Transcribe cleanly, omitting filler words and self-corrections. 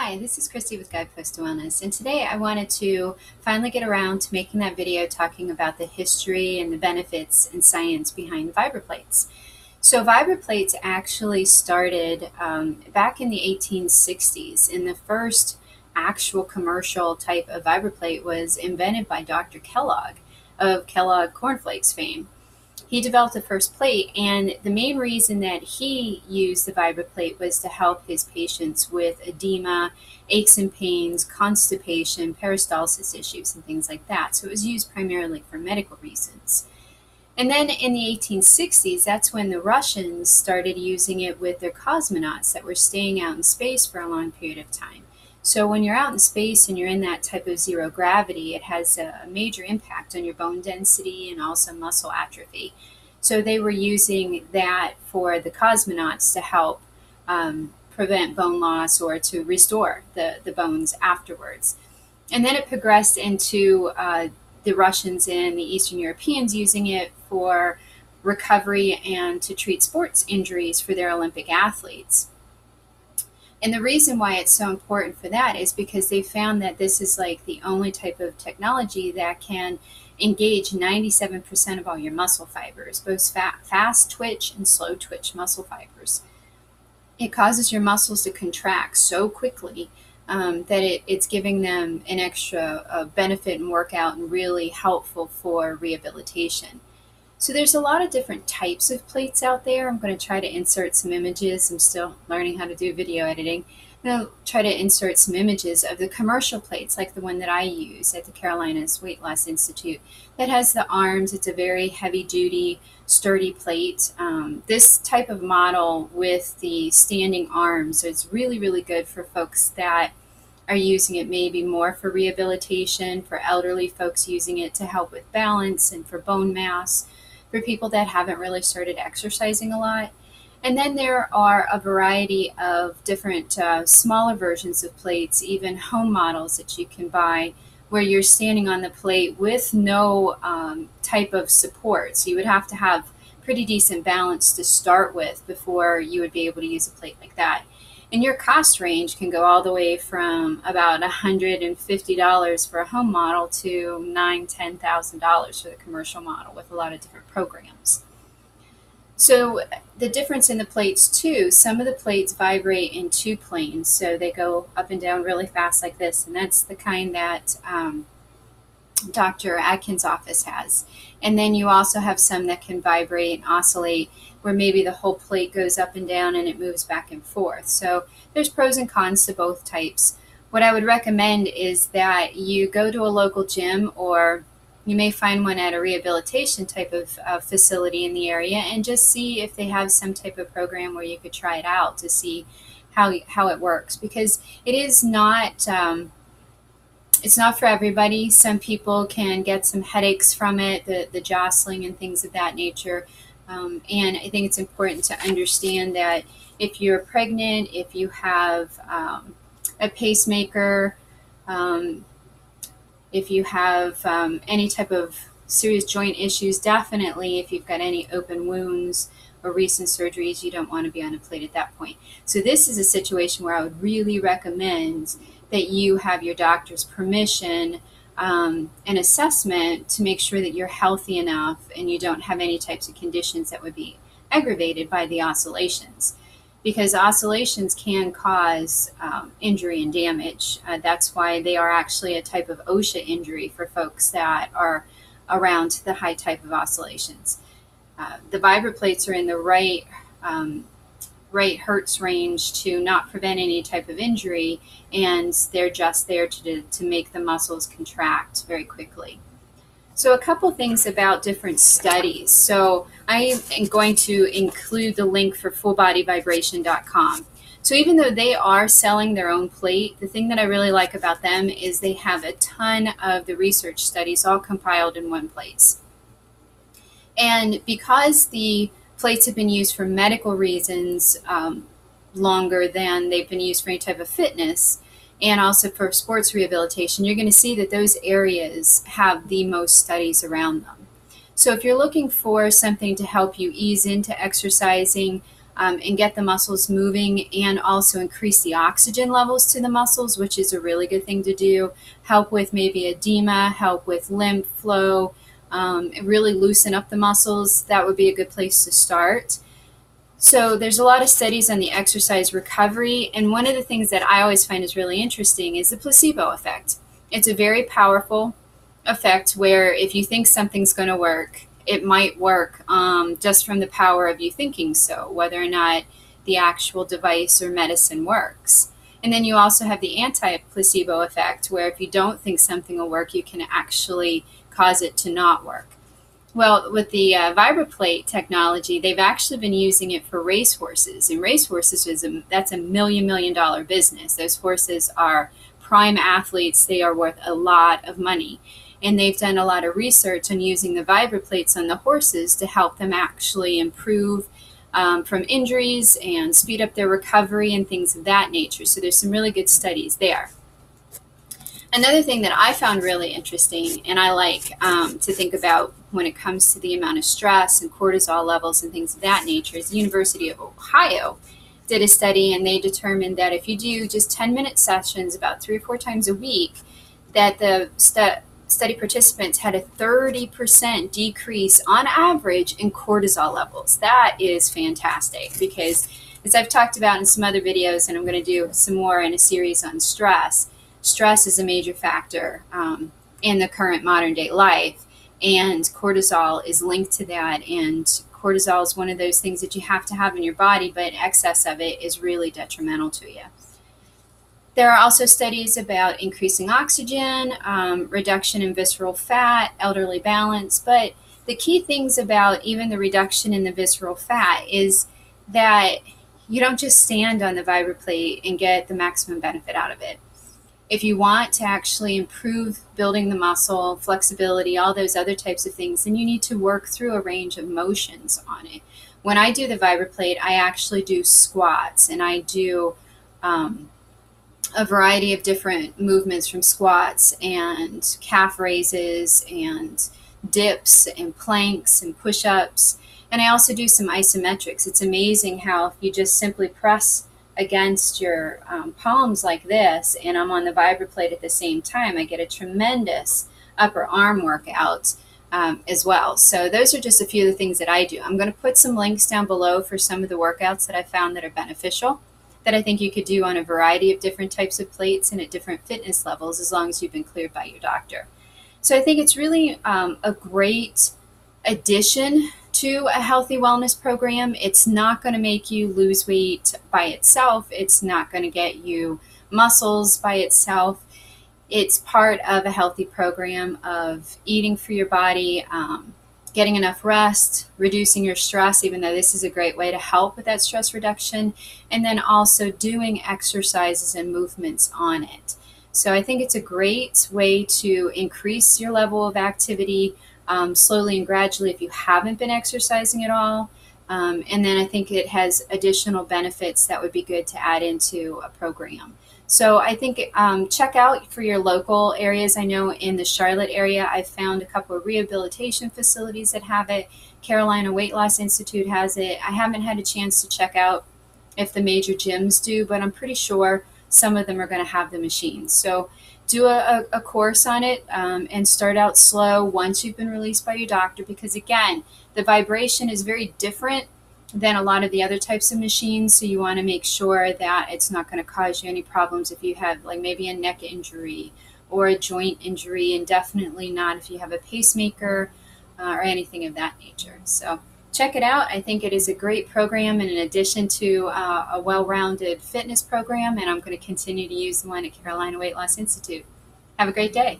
Hi, this is Christy with Guidepost Wellness, and today I wanted to finally get around to making that video talking about the history and the benefits and science behind vibroplates. So vibroplates actually started back in the 1860s, and the first actual commercial type of vibroplate was invented by Dr. Kellogg of Kellogg Corn Flakes fame. He developed the first plate, and the main reason that he used the vibroplate was to help his patients with edema, aches and pains, constipation, peristalsis issues, and things like that. So it was used primarily for medical reasons. And then in the 1860s, that's when the Russians started using it with their cosmonauts that were staying out in space for a long period of time. So when you're out in space and you're in that type of zero gravity, it has a major impact on your bone density and also muscle atrophy. So they were using that for the cosmonauts to help prevent bone loss or to restore the bones afterwards. And then it progressed into the Russians and the Eastern Europeans using it for recovery and to treat sports injuries for their Olympic athletes. And the reason why it's so important for that is because they found that this is like the only type of technology that can engage 97% of all your muscle fibers, both fast twitch and slow twitch muscle fibers. It causes your muscles to contract so quickly that it's giving them an extra benefit and workout and really helpful for rehabilitation. So there's a lot of different types of plates out there. I'm going to try to insert some images. I'm still learning how to do video editing. I'm going to try to insert some images of the commercial plates, like the one that I use at the Carolinas Weight Loss Institute, that has the arms. It's a very heavy-duty, sturdy plate. This type of model with the standing arms is really, really good for folks that are using it maybe more for rehabilitation, for elderly folks using it to help with balance and for bone mass, for people that haven't really started exercising a lot. And then there are a variety of different smaller versions of plates, even home models that you can buy where you're standing on the plate with no type of support. So you would have to have pretty decent balance to start with before you would be able to use a plate like that. And your cost range can go all the way from about $150 for a home model to $9,000, $10,000 for the commercial model with a lot of different programs. So the difference in the plates too, some of the plates vibrate in two planes. So they go up and down really fast like this. And that's the kind that Dr. Atkins' office has. And then you also have some that can vibrate and oscillate where maybe the whole plate goes up and down and it moves back and forth. So there's pros and cons to both types. What I would recommend is that you go to a local gym, or you may find one at a rehabilitation type of facility in the area, and just see if they have some type of program where you could try it out to see how it works, because it is not it's not for everybody. Some people can get some headaches from it, the jostling and things of that nature. And I think it's important to understand that if you're pregnant, if you have a pacemaker, if you have any type of serious joint issues, definitely if you've got any open wounds or recent surgeries, you don't want to be on a plate at that point. So this is a situation where I would really recommend that you have your doctor's permission and assessment to make sure that you're healthy enough and you don't have any types of conditions that would be aggravated by the oscillations, because oscillations can cause injury and damage. That's why they are actually a type of OSHA injury for folks that are around the high type of oscillations. The vibroplates are in the right hertz range to not prevent any type of injury, and they're just there to make the muscles contract very quickly. So a couple things about different studies. So I am going to include the link for fullbodybvibration.com. So even though they are selling their own plate, the thing that I really like about them is they have a ton of the research studies all compiled in one place. And because the plates have been used for medical reasons longer than they've been used for any type of fitness, and also for sports rehabilitation, you're going to see that those areas have the most studies around them. So if you're looking for something to help you ease into exercising, and get the muscles moving, and also increase the oxygen levels to the muscles, which is a really good thing to do. Help with maybe edema, help with lymph flow, really loosen up the muscles. That would be a good place to start. So there's a lot of studies on the exercise recovery, and one of the things that I always find is really interesting is the placebo effect. It's a very powerful effect where if you think something's going to work, it might work just from the power of you thinking so, whether or not the actual device or medicine works. And then you also have the anti-placebo effect, where if you don't think something will work, you can actually cause it to not work. Well, with the VibraPlate technology, they've actually been using it for racehorses, and racehorses that's $1 million business. Those horses are prime athletes. They are worth a lot of money. And they've done a lot of research on using the VibraPlates on the horses to help them actually improve from injuries and speed up their recovery and things of that nature. So there's some really good studies there. Another thing that I found really interesting, and I like to think about when it comes to the amount of stress and cortisol levels and things of that nature, is the University of Ohio did a study, and they determined that if you do just 10-minute sessions about 3 or 4 times a week, that the study participants had a 30% decrease on average in cortisol levels. That is fantastic, because as I've talked about in some other videos, and I'm going to do some more in a series on stress, stress is a major factor in the current modern day life, and cortisol is linked to that. And cortisol is one of those things that you have to have in your body, but excess of it is really detrimental to you. There are also studies about increasing oxygen, reduction in visceral fat, elderly balance, but the key things about even the reduction in the visceral fat is that you don't just stand on the VibraPlate and get the maximum benefit out of it. If you want to actually improve building the muscle, flexibility, all those other types of things, then you need to work through a range of motions on it. When I do the VibraPlate, I actually do squats, and I do a variety of different movements, from squats and calf raises and dips and planks and push-ups. And I also do some isometrics. It's amazing how if you just simply press against your palms like this, and I'm on the VibraPlate at the same time, I get a tremendous upper arm workout as well. So those are just a few of the things that I do. I'm going to put some links down below for some of the workouts that I found that are beneficial, that I think you could do on a variety of different types of plates and at different fitness levels, as long as you've been cleared by your doctor. So I think it's really a great addition to a healthy wellness program. It's not going to make you lose weight by itself. It's not going to get you muscles by itself. It's part of a healthy program of eating for your body, getting enough rest, reducing your stress, even though this is a great way to help with that stress reduction, and then also doing exercises and movements on it. So I think it's a great way to increase your level of activity slowly and gradually if you haven't been exercising at all. And then I think it has additional benefits that would be good to add into a program. So I think check out for your local areas. I know in the Charlotte area, I found a couple of rehabilitation facilities that have it. Carolina Weight Loss Institute has it. I haven't had a chance to check out if the major gyms do, but I'm pretty sure some of them are going to have the machines. So do a course on it and start out slow once you've been released by your doctor, because again, the vibration is very different than a lot of the other types of machines. So you want to make sure that it's not going to cause you any problems if you have like maybe a neck injury or a joint injury, and definitely not if you have a pacemaker or anything of that nature. So check it out. I think it is a great program, and in addition to a well-rounded fitness program, and I'm going to continue to use the one at Carolina Weight Loss Institute. Have a great day.